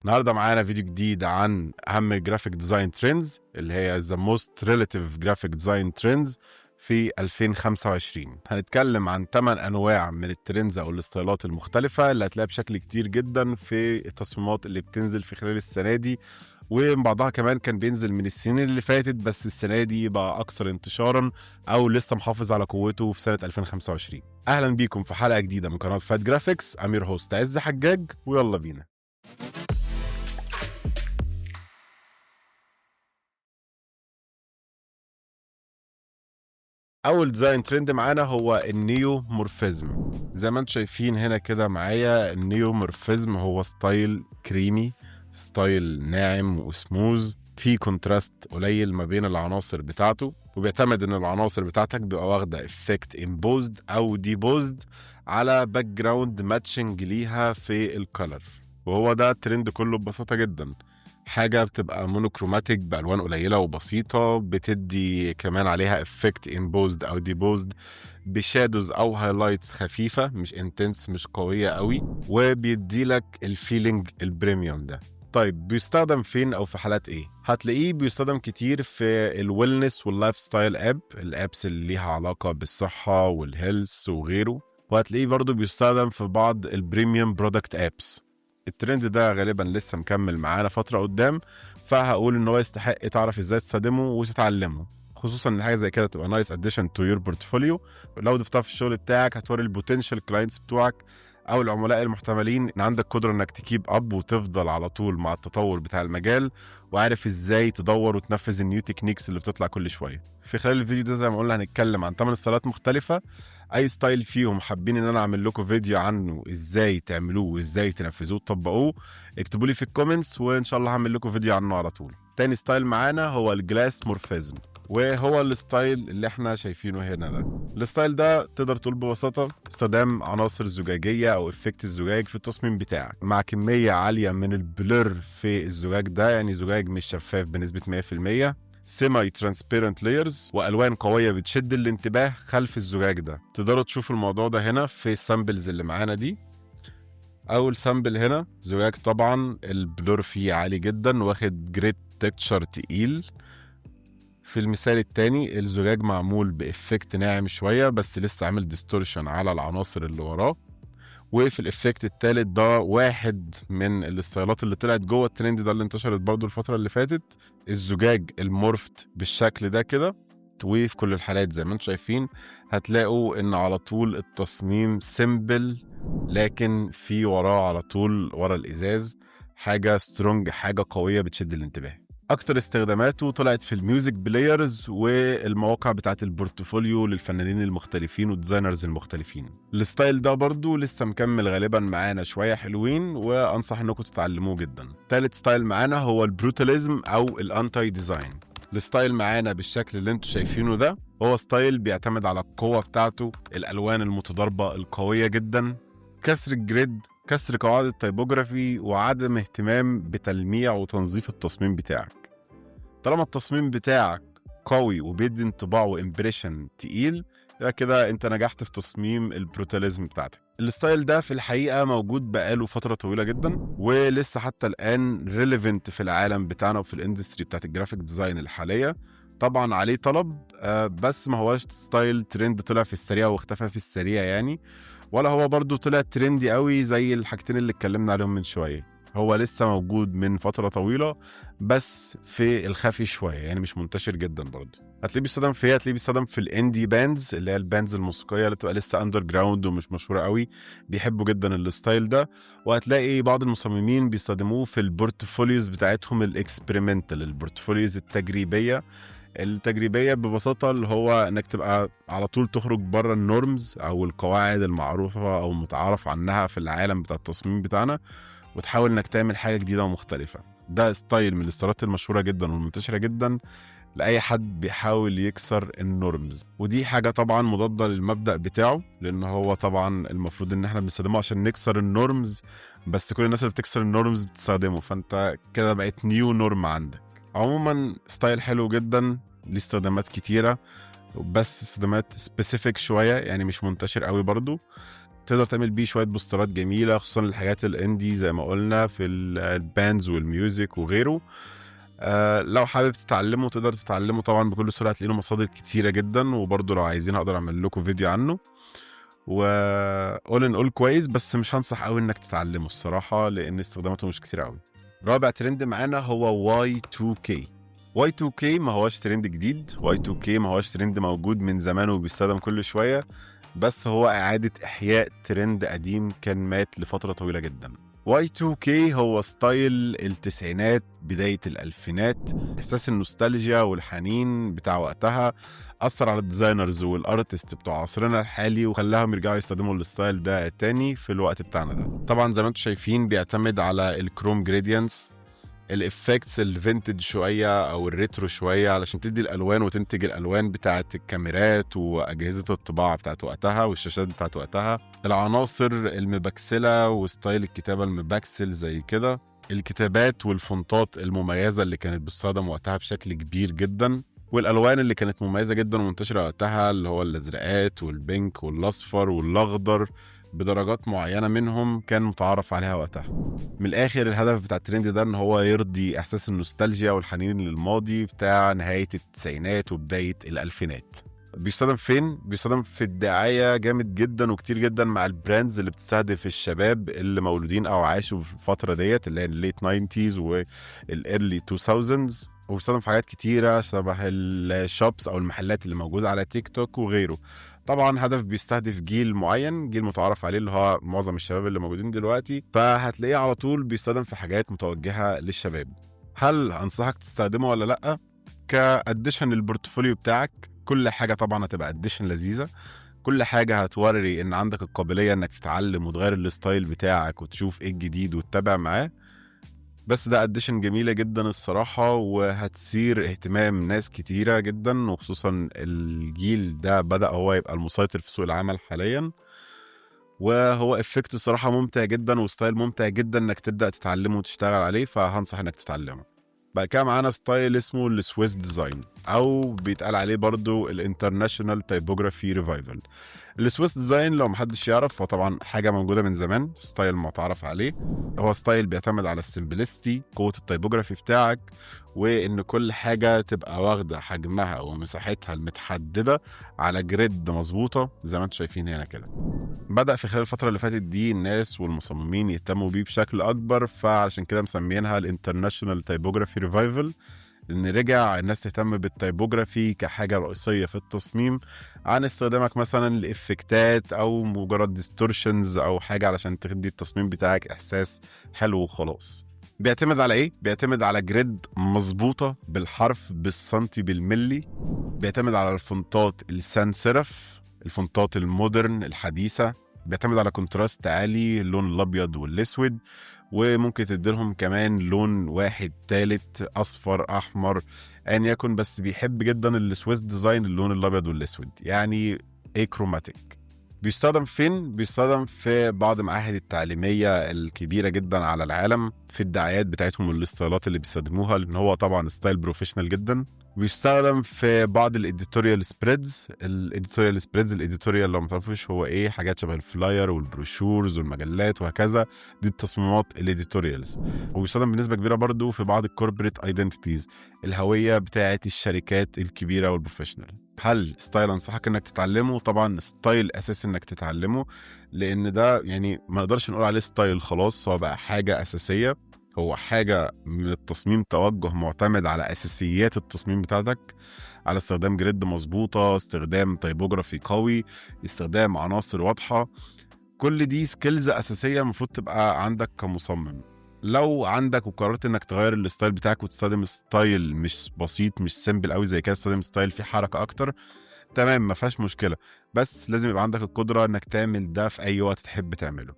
النهارده معانا فيديو جديد عن اهم جرافيك ديزاين ترندز اللي هي The Most Relative Graphic Design Trends في 2025. هنتكلم عن 8 انواع من الترندز او الاستايلات المختلفه اللي هتلاقيها بشكل كتير جدا في التصميمات اللي بتنزل في خلال السنه دي، وبعضها كمان كان بينزل من السنين اللي فاتت، بس السنه دي بقى اكثر انتشارا او لسه محافظ على قوته في سنه 2025. اهلا بيكم في حلقه جديده من قناه فات جرافيكس. امير هوست عز حجاج، ويلا بينا. اول ديزاين ترند معانا هو النيو مورفيزم. زي ما انتم شايفين هنا كده معايا، النيو مورفيزم هو ستايل كريمي، ستايل ناعم وسموز، في كونتراست قليل ما بين العناصر بتاعته، وبيعتمد ان العناصر بتاعتك بيبقى واخده افكت امبوزد او ديبوزد على باك جراوند ماتشنج ليها في الكالر. وهو ده الترند كله ببساطه جدا. حاجة بتبقى مونوكروماتيك بألوان قليلة وبسيطة، بتدي كمان عليها افكت امبوزد او ديبوزد بشادوز او هايلايتس خفيفة، مش انتنس، مش قوية قوي، وبيدي لك الفيلينج البريميوم ده. طيب بيستخدم فين او في حالات ايه؟ هتلاقيه بيستخدم كتير في الويلنس واللايف ستايل الابس اللي ليها علاقة بالصحة والهيلث وغيره، وهتلاقيه برضو بيستخدم في بعض البريميوم برودكت ابس. الترند ده غالبا لسه مكمل معانا فترة قدام، فهقول ان هو يستحق تعرف ازاي تستخدمه وتتعلمه، خصوصا ان حاجه زي كده تبقى نايس اديشن تو يور بورتفوليو. لو ضفتها في الشغل بتاعك هتوري البوتنشال كلاينتس بتوعك او العملاء المحتملين ان عندك قدره انك تكيب اب وتفضل على طول مع التطور بتاع المجال، وعارف ازاي تدور وتنفذ النيو تكنيكس اللي بتطلع كل شويه. في خلال الفيديو ده زي ما قلنا هنتكلم عن 8 ستايلات مختلفه. اي ستايل فيهم حابين ان انا اعمل لكم فيديو عنه ازاي تعملوه وازاي تنفذوه وتطبقوه، اكتبوا لي في الكومنتس وان شاء الله هعمل لكم فيديو عنه على طول. تاني ستايل معانا هو الجلاس مورفيزم، وهو الستايل اللي احنا شايفينه هنا ده. الستايل ده تقدر تقول ببساطة استخدام عناصر زجاجية او افكت الزجاج في التصميم بتاعك، مع كمية عالية من البلر في الزجاج ده، يعني زجاج مش شفاف بنسبة 100%، سيماي ترانسبيرنت لايرز، والوان قويه بتشد الانتباه خلف الزجاج ده. تقدروا تشوفوا الموضوع ده هنا في السامبلز اللي معانا دي. اول سامبل هنا زجاج طبعا البلور فيه عالي جدا، واخد جريد تكتشر تقيل. في المثال التاني الزجاج معمول بإفكت ناعم شويه بس لسه عامل ديستورشن على العناصر اللي وراه. وفي الافكت التالت ده واحد من الستايلات اللي طلعت جوه الترند ده اللي انتشرت برضو الفترة اللي فاتت، الزجاج المورفت بالشكل ده كده. وفي كل الحالات زي ما انتم شايفين هتلاقوا ان على طول التصميم سيمبل، لكن في وراه على طول ورا الازاز حاجة سترونج، حاجة قوية بتشد الانتباه. اكتر استخداماته طلعت في الميوزك بلايرز والمواقع بتاعت البورتفوليو للفنانين المختلفين والديزاينرز المختلفين. الستايل ده برضو لسه مكمل غالبا معانا شوية حلوين، وانصح انكم تتعلموه جدا. تالت ستايل معانا هو البروتاليزم او الانتاي ديزاين. الستايل معانا بالشكل اللي انتوا شايفينه ده هو ستايل بيعتمد على القوة بتاعته، الالوان المتضاربة القوية جدا، كسر الجريد، كسر قواعد التيبوجرافي، وعدم اهتمام بتلميع وتنظيف التصميم بتاعك. طالما التصميم بتاعك قوي وبيدي انطباع وامبريشن تقيل، يبقى كده انت نجحت في تصميم البروتاليزم بتاعتك. الستايل ده في الحقيقة موجود بقاله فترة طويلة جدا، ولسه حتى الآن ريليفنت في العالم بتاعنا وفي الاندستري بتاعت الجرافيك ديزاين الحالية. طبعا عليه طلب، بس ما هوش ستايل ترند طلع في السريع واختفى في السريع يعني، ولا هو برضو طلع ترندي قوي زي الحاجتين اللي اتكلمنا عليهم من شوية. هو لسه موجود من فترة طويلة بس في الخفي شوية، يعني مش منتشر جدا برضه. هتلاقيه بيستخدم في الاندي باندز اللي هي الباندز الموسيقية اللي بتبقى لسه اندر جراوند ومش مشهورة قوي، بيحبوا جدا الستايل ده. وهتلاقي بعض المصممين بيستخدموه في البورتفوليوز بتاعتهم الاكسبيرمنتال، البورتفوليوز التجريبية ببساطة اللي هو انك تبقى على طول تخرج بره النورمز او القواعد المعروفة او المتعارف عنها في العالم بتاع التصميم بتاعنا، وتحاول انك تعمل حاجه جديده ومختلفه. ده ستايل من الستايلات المشهوره جدا والمنتشره جدا لاي حد بيحاول يكسر النورمز، ودي حاجه طبعا مضاده للمبدا بتاعه، لان هو طبعا المفروض ان احنا بنستخدمه عشان نكسر النورمز، بس كل الناس اللي بتكسر النورمز بتستخدمه، فانت كده بقيت نيو نورم عندك. عموما ستايل حلو جدا، ليه استخدامات كتيره، بس استخدامات سبيسيفيك شويه، يعني مش منتشر قوي برضو. تقدر تعمل بيه شويه بوسترات جميله، خصوصا الحاجات الاندي زي ما قلنا في الباندز والميوزك وغيره. لو حابب تتعلمه تقدر تتعلمه طبعا بكل سهوله، هتلاقي له مصادر كتيره جدا، وبرضه لو عايزين اقدر اعمل لكم فيديو عنه. و all in all كويس، بس مش هنصح قوي انك تتعلمه الصراحه لان استخداماته مش كتير قوي. رابع ترند معانا هو Y2K. Y2K ما هوش ترند جديد، Y2K ما هوش ترند موجود من زمان وبيستخدم كل شويه، بس هو اعاده احياء ترند قديم كان مات لفتره طويله جدا. Y2K هو ستايل التسعينات بداية الألفينات، إحساس النوستالجيا والحنين بتاع وقتها أثر على الديزاينرز والأرتست بتوع عصرنا الحالي وخلاهم يرجعوا يستخدموا الستايل ده تاني في الوقت بتاعنا ده. طبعا زي ما انتم شايفين بيعتمد على الكروم جريدينتس، الافكتس الفينتج شويه او الريترو شويه علشان تدي الالوان وتنتج الالوان بتاعه الكاميرات واجهزه الطباعه بتاعه وقتها والشاشات بتاعه وقتها، العناصر المبكسله وستايل الكتابه المبكسل زي كده، الكتابات والفونتات المميزه اللي كانت بتستخدم وقتها بشكل كبير جدا، والالوان اللي كانت مميزه جدا ومنتشره وقتها اللي هو الازرقات والبينك والاصفر والاخضر بدرجات معينه منهم كان متعارف عليها وقتها. من الاخر الهدف بتاع الترند ده ان هو يرضي احساس النوستالجيا والحنين للماضي بتاع نهايه التسعينات وبدايه الالفينات. بيستخدم فين؟ بيستخدم في الدعايه جامد جدا وكتير جدا مع البراندز اللي بتستهدف الشباب اللي مولودين او عاشوا في الفتره ديت اللي هي الليت 90s والايرلي 2000s، وبيستخدم في حاجات كتيره شبه الشوبس او المحلات اللي موجوده على تيك توك وغيره. طبعا هدف بيستهدف جيل معين، جيل متعارف عليه اللي هو معظم الشباب اللي موجودين دلوقتي، فهتلاقيه على طول بيستخدم في حاجات متوجهه للشباب. هل انصحك تستخدمه ولا لا؟ كاديشن للبورتفوليو بتاعك، كل حاجه طبعا هتبقى اديشن لذيذه، كل حاجه هتوري ان عندك القابليه انك تتعلم وتغير الستايل بتاعك وتشوف ايه الجديد وتتابع معاه. بس ده اديشن جميله جدا الصراحه، وهتثير اهتمام ناس كتيره جدا، وخصوصا الجيل ده بدا هو يبقى المسيطر في سوق العمل حاليا. وهو افكت الصراحه ممتع جدا وستايل ممتع جدا انك تبدا تتعلمه وتشتغل عليه، فهنصح انك تتعلمه. بقى كده معانا ستايل اسمه السويس ديزاين، او بيتقال عليه برضو الانترناشونال تايبوجرافي ريفايفل. السويس ديزاين لو محدش يعرف هو طبعا حاجه موجوده من زمان، ستايل متعارف عليه. هو ستايل بيعتمد على السمبلستي، قوه التايبوجرافي بتاعك، وان كل حاجه تبقى واخده حجمها ومساحتها المتحدده على جريد مظبوطه زي ما انتم شايفين هنا كده. بدأ في خلال الفترة اللي فاتت دي الناس والمصممين يهتموا بيه بشكل أكبر، فعشان كده مسمينها الانترناشونال تايبوجرافي ريفايفل، لأن رجع الناس تهتم بالتايبوجرافي كحاجة رئيسية في التصميم عن استخدامك مثلا لإفكتات أو مجرد ديستورشنز أو حاجة علشان تدي التصميم بتاعك إحساس حلو وخلاص. بيعتمد على إيه؟ بيعتمد على جريد مظبوطة بالحرف بالسنتي بالملي، بيعتمد على الفونتات السان سيرف، الفونتات المودرن الحديثة، بيعتمد على كونتراست عالي اللون الأبيض والأسود، وممكن تديلهم كمان لون واحد تالت أصفر أحمر أن يكن، بس بيحب جدا السويس ديزاين اللون الأبيض والأسود، يعني كروماتيك. بيستخدم فين؟ بيستخدم في بعض المعاهد التعليمية الكبيرة جدا على العالم في الدعايات بتاعتهم والاستايلات اللي بيستخدموها، لأن هو طبعا ستايل بروفيشنال جدا. بيستخدم في بعض الاديتوريال سبريدز. الاديتوريال لو ما تعرفوش هو ايه، حاجات شبه الفلاير والبروشورز والمجلات وهكذا، دي التصميمات الاديتوريالز. وبيستخدم بنسبه كبيره برضو في بعض الكوربريت ايدنتيتيز، الهويه بتاعه الشركات الكبيره والبروفيشنال. هل ستايل انصحك انك تتعلمه؟ طبعا ستايل اساسي انك تتعلمه، لان ده يعني ما نقدرش نقول عليه ستايل خلاص، هو بقى حاجه اساسيه، هو حاجة من التصميم، توجه معتمد على أساسيات التصميم بتاعتك، على استخدام جريد مظبوطة، استخدام تايبوجرافي قوي، استخدام عناصر واضحة. كل دي سكيلز أساسية المفروض تبقى عندك كمصمم. لو عندك وقررت انك تغير الستايل بتاعك وتستخدم ستايل مش بسيط مش سيمبل قوي زي كده، تستخدم ستايل فيه حركة اكتر، تمام ما فيهاش مشكلة، بس لازم يبقى عندك القدرة انك تعمل ده في اي وقت تحب تعمله.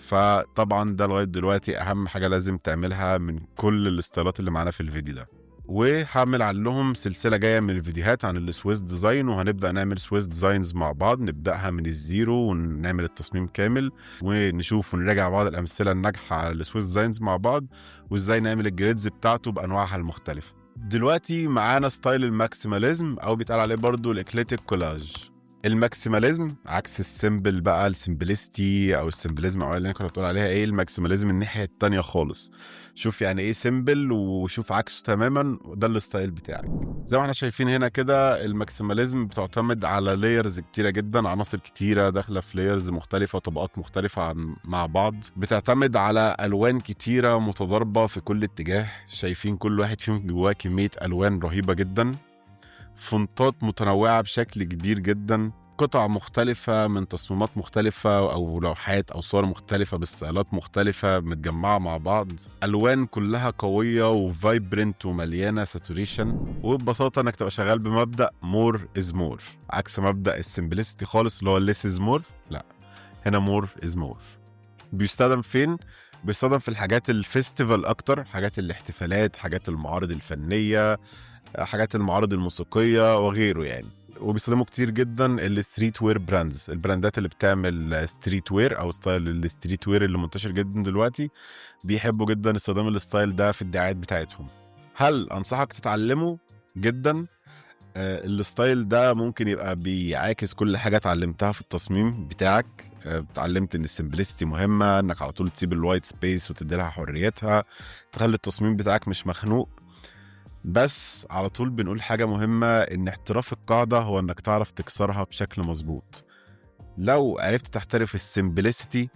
فطبعا ده لغايه دلوقتي اهم حاجه لازم تعملها من كل الاستايلات اللي معانا في الفيديو ده. وهعمل عنهم سلسله جايه من الفيديوهات عن السويس ديزاين، وهنبدا نعمل سويس ديزاينز مع بعض، نبداها من الزيرو ونعمل التصميم كامل ونشوف ونراجع بعض الامثله الناجحه على السويس ديزاينز مع بعض، وازاي نعمل الجريدز بتاعته بانواعها المختلفه. دلوقتي معانا ستايل الماكسيماليزم او بيتقال عليه برضو الاكليتيك كولاج. الماكسيماليزم عكس السيمبل بقى، السيمبلستي او السيمبليزم او اللي انا كنت بتقول عليها ايه، الماكسيماليزم الناحيه التانية خالص. شوف يعني ايه سيمبل وشوف عكسه تماما، ده الستايل بتاعك. زي ما احنا شايفين هنا كده، الماكسيماليزم بتعتمد على لايرز كتيره جدا، عناصر كتيره داخله في لايرز مختلفه وطبقات مختلفه مع بعض. بتعتمد على الوان كتيره متضاربه في كل اتجاه، شايفين كل واحد فيهم جواه كميه الوان رهيبه جدا، فونتات متنوعة بشكل كبير جدا، قطع مختلفة من تصميمات مختلفة أو لوحات أو صور مختلفة بستايلات مختلفة متجمعة مع بعض، ألوان كلها قوية وفايبرنت ومليانة ساتوريشن. وببساطة إنك تبقى شغال بمبدأ مور إز مور، عكس مبدأ السمبلستي خالص اللي هو ليس إز مور. لا، هنا مور إز مور. بيستخدم فين؟ بيستخدم في الحاجات الفيستيفال أكتر، حاجات الاحتفالات، حاجات المعارض الفنية، حاجات المعارض الموسيقيه وغيره يعني. وبيستخدموا كتير جدا الستريت وير براندز، البراندات اللي بتعمل ستريت وير او ستايل الستريت وير اللي منتشر جدا دلوقتي، بيحبوا جدا استخدام الستايل ده في الدعايات بتاعتهم. هل انصحك تتعلمه؟ جدا. الستايل ده ممكن يبقى بيعاكس كل حاجه اتعلمتها في التصميم بتاعك. اتعلمت ان السمبلستي مهمه، انك على طول تسيب الوايت سبيس وتدي لها حريتها، تخلي التصميم بتاعك مش مخنوق. بس على طول بنقول حاجة مهمة، إن احتراف القاعدة هو إنك تعرف تكسرها بشكل مظبوط. لو عرفت تحترف السيمبلسيتي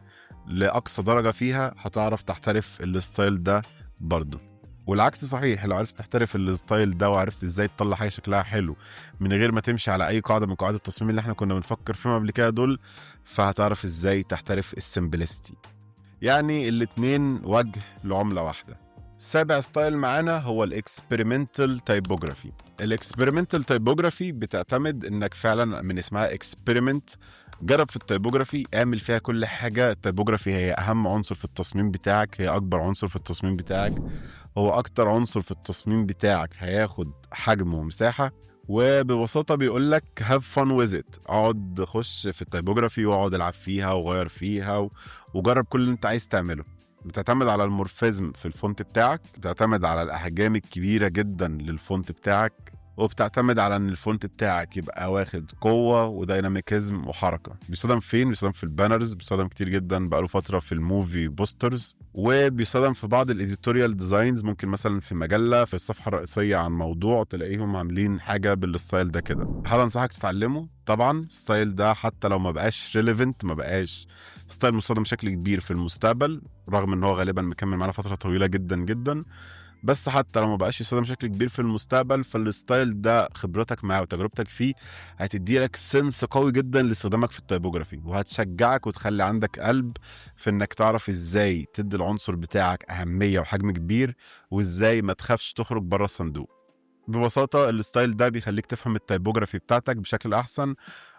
لأقصى درجة فيها، هتعرف تحترف الستايل ده برضه. والعكس صحيح، لو عرفت تحترف الستايل ده وعرفت ازاي تطلع حاجة شكلها حلو من غير ما تمشي على أي قاعدة من قواعد التصميم اللي احنا كنا بنفكر فيهم قبل كده دول، فهتعرف ازاي تحترف السيمبلسيتي. يعني الاتنين وجه لعملة واحدة. سابع ستايل معانا هو الاكسبيرمنتال تايبوجرافي. الاكسبيرمنتال تايبوجرافي بتعتمد انك فعلا، من اسمها اكسبيرمنت، جرب في التايبوجرافي، اعمل فيها كل حاجه. التايبوجرافي هي اهم عنصر في التصميم بتاعك، هي اكبر عنصر في التصميم بتاعك، هو اكتر عنصر في التصميم بتاعك هياخد حجم ومساحه. وببساطه بيقول لك هاف فن ويز ات، اقعد خش في التايبوجرافي واقعد العب فيها وغير فيها وجرب كل اللي انت عايز تعمله. بتعتمد على المورفيزم في الفونت بتاعك، بتعتمد على الأحجام الكبيرة جدا للفونت بتاعك، وبتعتمد على ان الفونت بتاعك يبقى واخد قوه وديناميكيزم وحركه. بيستخدم فين؟ بيستخدم في البانرز، بيستخدم كتير جدا بقاله فتره في الموفي بوسترز، وبيستخدم في بعض الايديتوريال ديزاينز. ممكن مثلا في مجله في الصفحه الرئيسيه عن موضوع تلاقيهم عاملين حاجه بالستايل ده كده. هل انصحك تتعلمه؟ طبعا. الستايل ده حتى لو ما بقاش ريليفنت، ما بقاش ستايل مستخدم بشكل كبير في المستقبل، رغم ان هو غالبا مكمل معانا فتره طويله جدا جدا، بس حتى لو ما بقاش يستخدم بشكل كبير في المستقبل، فالستايل ده خبرتك معاه وتجربتك فيه هتدي لك سنس قوي جدا لاستخدامك في التايبوجرافي، وهتشجعك وتخلي عندك قلب في انك تعرف ازاي تدي العنصر بتاعك اهميه وحجم كبير، وازاي ما تخافش تخرج بره الصندوق. ببساطه الستايل ده بيخليك تفهم التايبوجرافي بتاعتك بشكل احسن،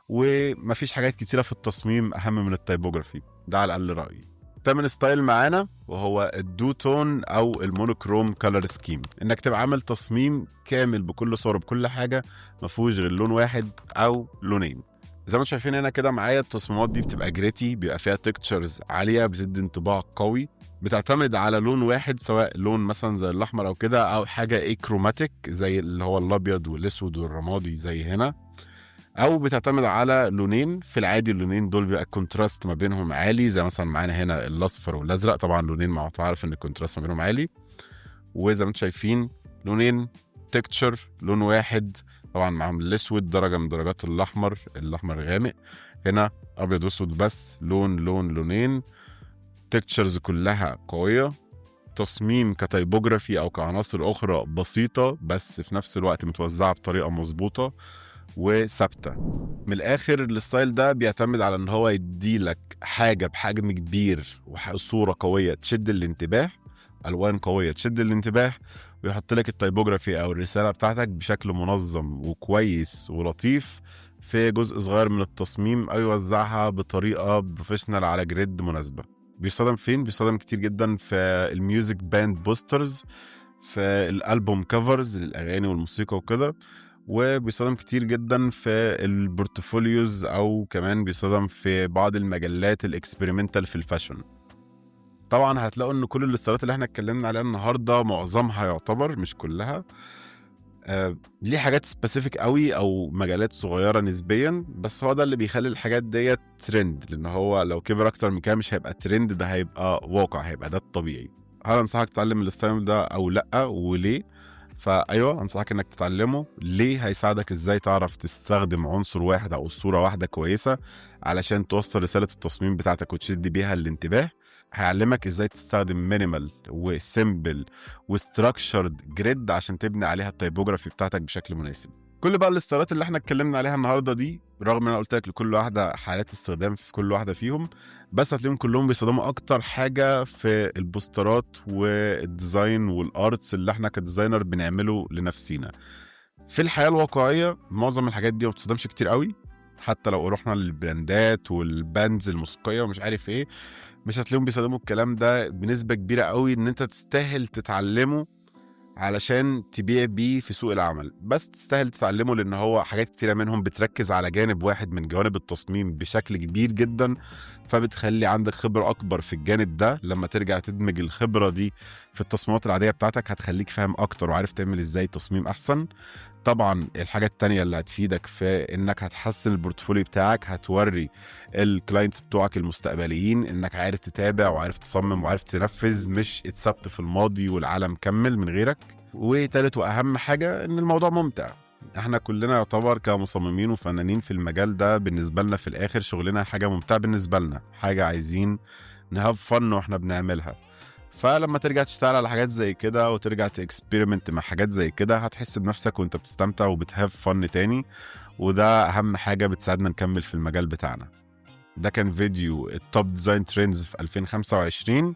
ومفيش حاجات كتيره في التصميم اهم من التايبوجرافي ده على الاقل رايي. تامن ستايل معانا وهو الدو تون او المونوكروم كولر سكيم، انك تبقى عامل تصميم كامل بكل صور بكل حاجه، ما فيهوش غير لون واحد او لونين. زي ما انتم شايفين هنا كده معايا، التصميمات دي بتبقى جريتي، بيبقى فيها تكتشرز عاليه بتدي انطباع قوي، بتعتمد على لون واحد، سواء لون مثلا زي الاحمر او كده، او حاجه ايه كروماتيك زي اللي هو الابيض والاسود والرمادي زي هنا، او بتعتمد على لونين. في العادي اللونين دول بيبقى الكونتراست ما بينهم عالي، زي مثلا معانا هنا الاصفر والازرق، طبعا لونين مع بعض عارف ان الكونتراست ما بينهم عالي. وزي ما انتم شايفين لونين تكتشر لون واحد، طبعا معاهم الاسود درجه من درجات الاحمر غامق، هنا ابيض واسود بس، لونين، تكتشرز كلها قويه، تصميم كتايبوجرافي او كعناصر اخرى بسيطه بس في نفس الوقت متوزعه بطريقه مظبوطه وثابته. من الاخر الستايل ده بيعتمد على ان هو يديلك حاجه بحجم كبير وصوره قويه تشد الانتباه، الوان قويه تشد الانتباه، ويحط لك التايبوجرافي او الرساله بتاعتك بشكل منظم وكويس ولطيف في جزء صغير من التصميم، او يوزعها بطريقه بروفيشنال على جريد مناسبه. بيستخدم فين؟ بيستخدم كتير جدا في الميوزك باند بوسترز، في الالبوم كفرز للاغاني والموسيقى وكده، وبيستخدم كتير جدا في البورتفوليوز، او كمان بيستخدم في بعض المجلات الاكسبيرمنتال في الفاشن. طبعا هتلاقوا ان كل الاستايلات اللي احنا اتكلمنا عليها النهارده معظمها يعتبر، مش كلها، ليه حاجات سبيسيفيك قوي او مجالات صغيره نسبيا، بس هو ده اللي بيخلي الحاجات ديت ترند، لان هو لو كبر اكتر من كده مش هيبقى ترند، ده هيبقى واقع، هيبقى ده الطبيعي. هل انصحك تتعلم الستايل ده او لا، وليه؟ فايوه انصحك انك تتعلمه. ليه؟ هيساعدك ازاي تعرف تستخدم عنصر واحد او صوره واحده كويسه علشان توصل رساله التصميم بتاعتك وتشد بيها الانتباه. هيعلمك ازاي تستخدم مينيمال وسيمبل وستراكشرد جريد عشان تبني عليها التيبوجرافي بتاعتك بشكل مناسب. كل بقى الاستيرات اللي احنا اتكلمنا عليها النهارده دي، رغم ان انا قلت لك لكل واحده حالات استخدام في كل واحده فيهم، بس هتلاقيهم كلهم بيستخدموا اكتر حاجه في البوسترات والديزاين والارتس اللي احنا كديزاينر بنعمله لنفسينا. في الحياه الواقعيه معظم الحاجات دي ما بتستخدمش كتير قوي، حتى لو رحنا للبراندات والباندز الموسيقيه ومش عارف ايه، مش هتلاقيهم بيستخدموا الكلام ده بنسبه كبيره قوي ان انت تستاهل تتعلمه علشان تبيع بيه في سوق العمل. بس تستاهل تتعلمه لان هو حاجات كتيرة منهم بتركز على جانب واحد من جوانب التصميم بشكل كبير جدا، فبتخلي عندك خبرة اكبر في الجانب ده. لما ترجع تدمج الخبرة دي في التصميمات العادية بتاعتك هتخليك فاهم اكتر وعارف تعمل ازاي تصميم احسن. طبعا الحاجة التانية اللي هتفيدك في انك هتحسن البورتفوليو بتاعك، هتوري الكلاينتس بتوعك المستقبليين انك عارف تتابع وعارف تصمم وعارف تنفذ، مش اتثبت في الماضي والعالم كمل من غيرك. وتالت واهم حاجة ان الموضوع ممتع. احنا كلنا يعتبر كمصممين وفنانين في المجال ده، بالنسبة لنا في الاخر شغلنا حاجة ممتعة بالنسبة لنا، حاجة عايزين نهاف فن واحنا بنعملها. فلما ترجع تشتغل على حاجات زي كده وترجع تكسبيرمنت مع حاجات زي كده، هتحس بنفسك وانت بتستمتع وبتهاف فن تاني، وده اهم حاجة بتساعدنا نكمل في المجال بتاعنا. ده كان فيديو التوب ديزاين ترندز في 2025.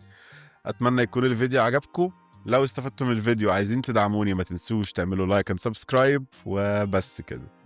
اتمنى يكون الفيديو عجبكم. لو استفدتم من الفيديو عايزين تدعموني، ما تنسوش تعملوا لايك اند سبسكرايب، وبس كده.